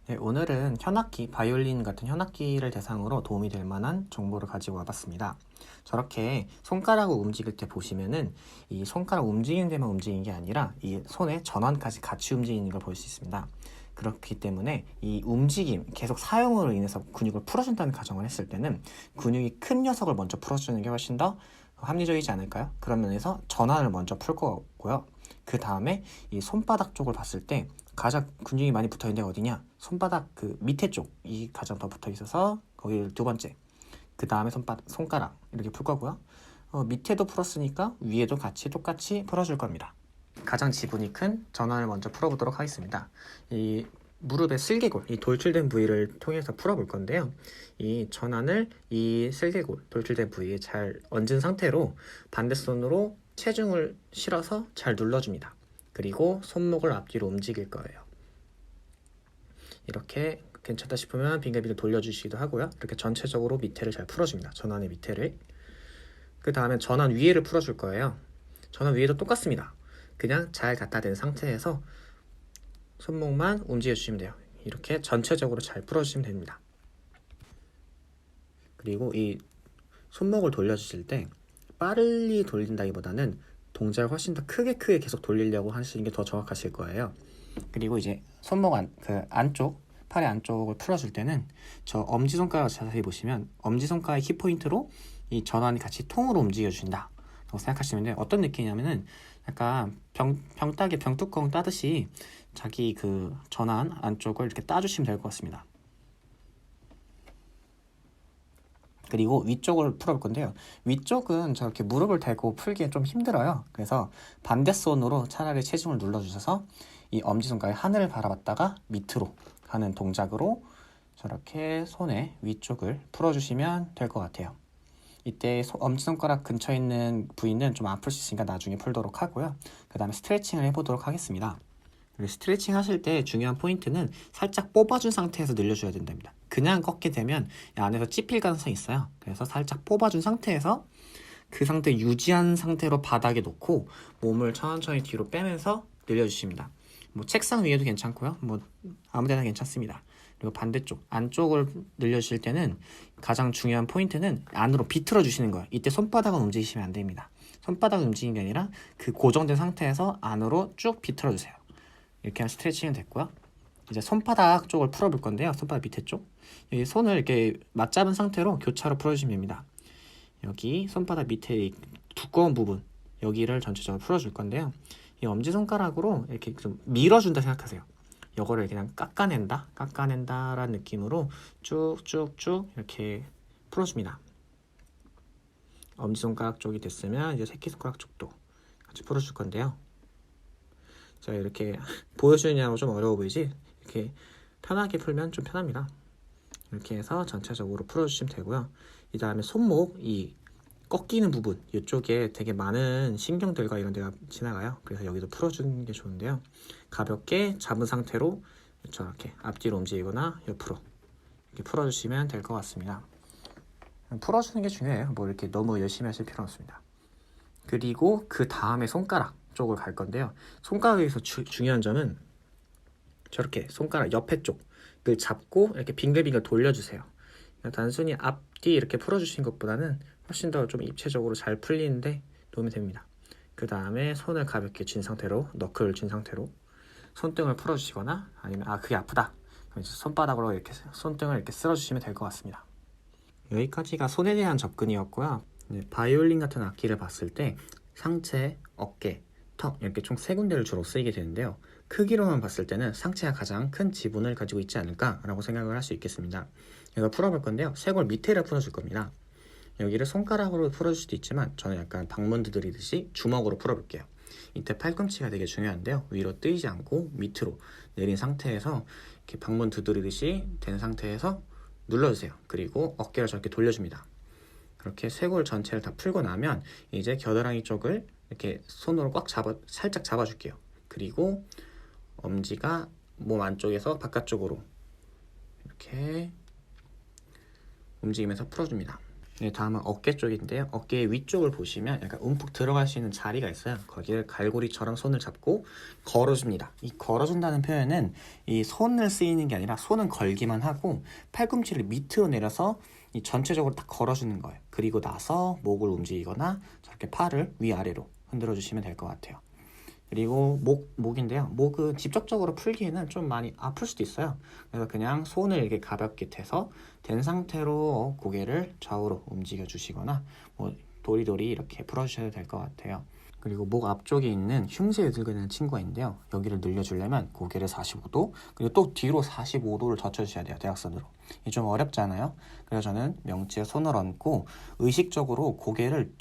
네, 오늘은 현악기, 바이올린 같은 현악기를 대상으로 도움이 될 만한 정보를 가지고 와봤습니다. 저렇게 손가락을 움직일 때 보시면은 이 손가락 움직이는 데만 움직이는 게 아니라 이 손의 전완까지 같이 움직이는 걸 볼 수 있습니다. 그렇기 때문에 이 움직임, 계속 사용으로 인해서 근육을 풀어준다는 가정을 했을 때는 근육이 큰 녀석을 먼저 풀어주는 게 훨씬 더 합리적이지 않을까요? 그런 면에서 전완을 먼저 풀 거고요. 그 다음에 이 손바닥 쪽을 봤을 때 가장 근육이 많이 붙어 있는 데가 어디냐? 손바닥 그 밑에 쪽이 가장 더 붙어 있어서 거기를 두 번째. 그 다음에 손가락 이렇게 풀 거고요. 밑에도 풀었으니까 위에도 같이 똑같이 풀어줄 겁니다. 가장 지분이 큰 전완을 먼저 풀어보도록 하겠습니다. 이 무릎의 슬개골, 이 돌출된 부위를 통해서 풀어볼 건데요. 이 전완을 이 슬개골, 돌출된 부위에 잘 얹은 상태로 반대손으로 체중을 실어서 잘 눌러줍니다. 그리고 손목을 앞뒤로 움직일 거예요. 이렇게 괜찮다 싶으면 빙글빙글 돌려주시기도 하고요. 이렇게 전체적으로 밑에를 잘 풀어줍니다. 전완의 밑에를. 그 다음에 전완 위에를 풀어줄 거예요. 전완 위에도 똑같습니다. 그냥 잘 갖다 댄 상태에서 손목만 움직여주시면 돼요. 이렇게 전체적으로 잘 풀어주시면 됩니다. 그리고 이 손목을 돌려주실 때 빠르게 돌린다기보다는 동작을 훨씬 더 크게 계속 돌리려고 하시는 게 더 정확하실 거예요. 그리고 이제 손목 안쪽, 팔의 안쪽을 풀어줄 때는 저 엄지손가락을 자세히 보시면 엄지손가락의 키포인트로 이 전완이 같이 통으로 움직여준다 라고 생각하시면 돼요. 어떤 느낌이냐면은 약간 병뚜껑 따듯이 자기 그 전완 안쪽을 이렇게 따주시면 될 것 같습니다. 그리고 위쪽을 풀어볼 건데요. 위쪽은 저렇게 무릎을 대고 풀기엔 좀 힘들어요. 그래서 반대손으로 차라리 체중을 눌러주셔서 이 엄지손가락에 하늘을 바라봤다가 밑으로 가는 동작으로 저렇게 손의 위쪽을 풀어주시면 될 것 같아요. 이때 엄지손가락 근처에 있는 부위는 좀 아플 수 있으니까 나중에 풀도록 하고요. 그 다음에 스트레칭을 해보도록 하겠습니다. 스트레칭 하실 때 중요한 포인트는 살짝 뽑아준 상태에서 늘려줘야 된답니다. 그냥 꺾게 되면 안에서 찝힐 가능성이 있어요. 그래서 살짝 뽑아준 상태에서 그 상태 유지한 상태로 바닥에 놓고 몸을 천천히 뒤로 빼면서 늘려주십니다. 뭐 책상 위에도 괜찮고요. 뭐 아무데나 괜찮습니다. 그리고 반대쪽 안쪽을 늘려주실 때는 가장 중요한 포인트는 안으로 비틀어 주시는 거예요. 이때 손바닥은 움직이시면 안 됩니다. 손바닥은 움직이는 게 아니라 그 고정된 상태에서 안으로 쭉 비틀어 주세요. 이렇게 하면 스트레칭은 됐고요. 이제 손바닥 쪽을 풀어볼 건데요. 손바닥 밑에 쪽. 여기 손을 이렇게 맞잡은 상태로 교차로 풀어주시면 됩니다. 여기 손바닥 밑에 이 두꺼운 부분, 여기를 전체적으로 풀어줄 건데요. 이 엄지손가락으로 이렇게 좀 밀어준다 생각하세요. 이거를 그냥 깎아낸다라는 느낌으로 쭉쭉쭉 이렇게 풀어줍니다. 엄지손가락 쪽이 됐으면 이제 새끼손가락 쪽도 같이 풀어줄 건데요. 자, 이렇게 보여주느냐고 좀 어려워 보이지? 이렇게 편하게 풀면 좀 편합니다. 이렇게 해서 전체적으로 풀어주시면 되고요. 이 다음에 손목, 이 꺾이는 부분, 이쪽에 되게 많은 신경들과 이런 데가 지나가요. 그래서 여기도 풀어주는 게 좋은데요. 가볍게 잡은 상태로 이렇게 앞뒤로 움직이거나 옆으로 이렇게 풀어주시면 될 것 같습니다. 풀어주는 게 중요해요. 뭐 이렇게 너무 열심히 하실 필요는 없습니다. 그리고 그 다음에 손가락 쪽을 갈 건데요. 손가락에서 중요한 점은 저렇게 손가락 옆에 쪽을 잡고 이렇게 빙글빙글 돌려주세요. 단순히 앞뒤 이렇게 풀어주신 것보다는 훨씬 더 좀 입체적으로 잘 풀리는데 도움이 됩니다. 그 다음에 손을 가볍게 쥔 상태로, 너클을 쥔 상태로 손등을 풀어주시거나 아니면 그게 아프다. 그럼 이제 손바닥으로 이렇게 손등을 이렇게 쓸어주시면 될 것 같습니다. 여기까지가 손에 대한 접근이었고요. 바이올린 같은 악기를 봤을 때 상체, 어깨, 턱 이렇게 총 3군데를 주로 쓰이게 되는데요. 크기로만 봤을 때는 상체가 가장 큰 지분을 가지고 있지 않을까라고 생각을 할 수 있겠습니다. 이걸 풀어볼 건데요. 쇄골 밑에를 풀어줄 겁니다. 여기를 손가락으로 풀어줄 수도 있지만 저는 약간 방문 두드리듯이 주먹으로 풀어볼게요. 이때 팔꿈치가 되게 중요한데요. 위로 뜨이지 않고 밑으로 내린 상태에서 이렇게 방문 두드리듯이 된 상태에서 눌러주세요. 그리고 어깨를 저렇게 돌려줍니다. 그렇게 쇄골 전체를 다 풀고 나면 이제 겨드랑이 쪽을 이렇게 손으로 살짝 잡아줄게요. 그리고 엄지가 몸 안쪽에서 바깥쪽으로 이렇게 움직이면서 풀어줍니다. 네, 다음은 어깨 쪽인데요. 어깨 위쪽을 보시면 약간 움푹 들어갈 수 있는 자리가 있어요. 거기를 갈고리처럼 손을 잡고 걸어줍니다. 이 걸어준다는 표현은 이 손을 쓰이는 게 아니라 손은 걸기만 하고 팔꿈치를 밑으로 내려서 이 전체적으로 딱 걸어주는 거예요. 그리고 나서 목을 움직이거나 저렇게 팔을 위아래로 흔들어 주시면 될 것 같아요. 그리고 목인데요. 목은 직접적으로 풀기에는 좀 많이 아플 수도 있어요. 그래서 그냥 손을 이렇게 가볍게 대서 된 상태로 고개를 좌우로 움직여 주시거나 뭐 도리도리 이렇게 풀어주셔도 될 것 같아요. 그리고 목 앞쪽에 있는 흉쇄 유들근이라는 친구가 있는데요. 여기를 늘려주려면 고개를 45도 그리고 또 뒤로 45도를 젖혀주셔야 돼요. 대각선으로. 이게 좀 어렵잖아요. 그래서 저는 명치에 손을 얹고 의식적으로 고개를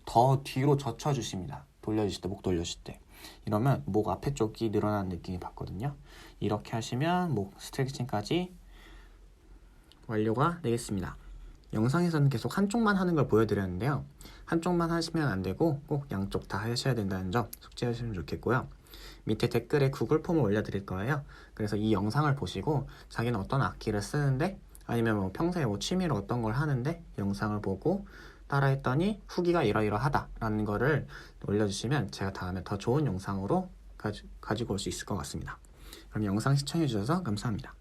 더 뒤로 젖혀주십니다. 돌려주실 때, 목 돌려주실 때. 이러면 목 앞에 쪽이 늘어나는 느낌이 받거든요. 이렇게 하시면 목 스트레칭까지 완료가 되겠습니다. 영상에서는 계속 한쪽만 하는 걸 보여드렸는데요. 한쪽만 하시면 안 되고 꼭 양쪽 다 하셔야 된다는 점 숙지하시면 좋겠고요. 밑에 댓글에 구글 폼을 올려드릴 거예요. 그래서 이 영상을 보시고 자기는 어떤 악기를 쓰는데 아니면 뭐 평소에 뭐 취미로 어떤 걸 하는데 영상을 보고 따라했더니 후기가 이러이러하다 라는 거를 올려주시면 제가 다음에 더 좋은 영상으로 가지고 올 수 있을 것 같습니다. 그럼 영상 시청해주셔서 감사합니다.